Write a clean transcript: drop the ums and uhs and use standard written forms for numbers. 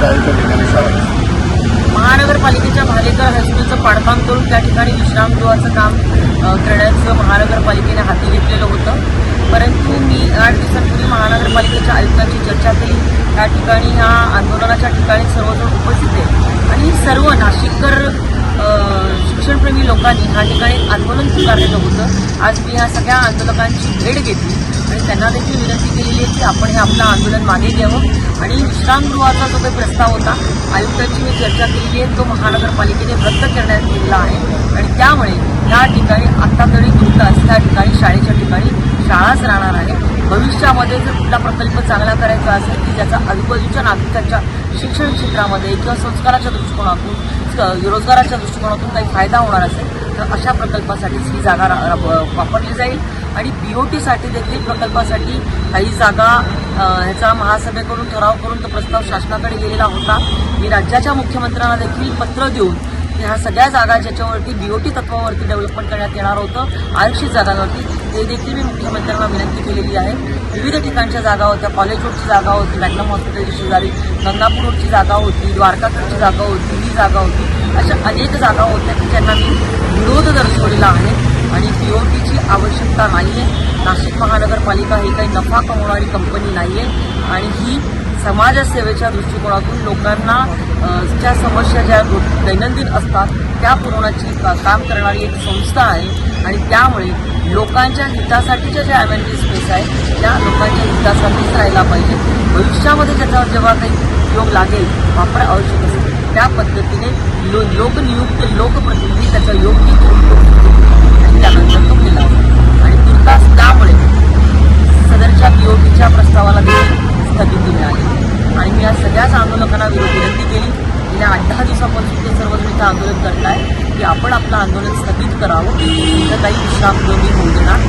शाळेच्या ठिकाणी शाळा महानगरपालिकेच्या भालेकर हायस्कूलचं पाडकाम करून त्या ठिकाणी विश्रामगृहाचं काम करण्याचं महानगरपालिकेने हाती घेतलेलं होतं. परंतु मी 8 दिवसांपूर्वी महानगरपालिकेच्या आयुक्तांची चर्चा केली. त्या ठिकाणी ह्या आंदोलनाच्या ठिकाणी सर्वजण उपस्थित आहेत आणि सर्व नाशिककर शिक्षणप्रेमी लोकांनी ह्या ठिकाणी आंदोलन पुकारलेलं होतं. आज मी ह्या सगळ्या आंदोलकांची भेट घेतली आणि त्यांना देखील विनंती केलेली आहे की आपण हे आपलं आंदोलन मागे घ्यावं आणि विश्रामगृहाचा जो काही प्रस्ताव होता आयुक्तांची मी चर्चा केलेली आहे तो महानगरपालिकेने रद्द करण्यात गेलेला आहे आणि त्यामुळे या ठिकाणी आत्ता तरी तुर्तास त्या ठिकाणी शाळेच्या ठिकाणी शाळाच राहणार आहे. भविष्यामध्ये जर कुठला प्रकल्प चांगला करायचा असेल की ज्याचा आजूबाजूच्या नागरिकांच्या शिक्षण क्षेत्रामध्ये किंवा संस्काराच्या दृष्टिकोनातून रोजगाराच्या दृष्टिकोनातून काही फायदा होणार असेल तर अशा प्रकल्पासाठीच ही जागा वापरली जाईल आणि BOTसाठी देखील प्रकल्पासाठी काही जागा ह्याचा महासभेकडून ठराव करून तो प्रस्ताव शासनाकडे गेलेला होता. मी राज्याच्या मुख्यमंत्र्यांना देखील पत्र देऊन ह्या सगळ्या जागा ज्याच्यावरती BOT तत्वावरती डेव्हलपमेंट करण्यात येणार होतं आरक्षित जागांवरती ते देखील मी मुख्यमंत्र्यांना विनंती केलेली आहे. विविध ठिकाणच्या जागा होत्या. कॉलेज रोडची जागा होती, मॅग्नम हॉस्पिटलची शेजारी गंगापूर रोडची जागा होती, द्वारकाकडची जागा होती, ही जागा होती, अशा अनेक जागा होत्या की ज्यांना मी विरोध दर्शवलेला आहे आणि BOTची आवश्यकता नाही आहे. नाशिक महानगरपालिका ही काही नफा कमवणारी कंपनी नाही आहे आणि ही समाजसेवेच्या दृष्टिकोनातून लोकांना ज्या समस्या ज्या दैनंदिन असतात त्या पुरवण्याची काम करणारी एक संस्था आहे आणि त्यामुळे लोकांच्या हितासाठीच्या ज्या ॲमेनिटी स्पेस आहे त्या लोकांच्या हितासाठीच राहायला पाहिजे. भविष्यामध्ये त्याच्यावर जेव्हा काही उपयोग लागेल वापर आवश्यक असेल त्या पद्धतीने लोकनियुक्त लोकप्रतिनिधी त्याचा योग्य आणि त्यानंतर तो केला आणि तुर्तास त्यामुळे सदरच्या BOTच्या प्रस्तावाला देखील स्थगिती मिळाली आणि मी या सगळ्याच आंदोलकांना विनंती केली. गेल्या 8-10 दिवसापासून ते सर्वजण इथं आंदोलन करत आहे की आपण आपलं आंदोलन स्थगित करावं. इथं काही विश्रामगृह होऊ देणार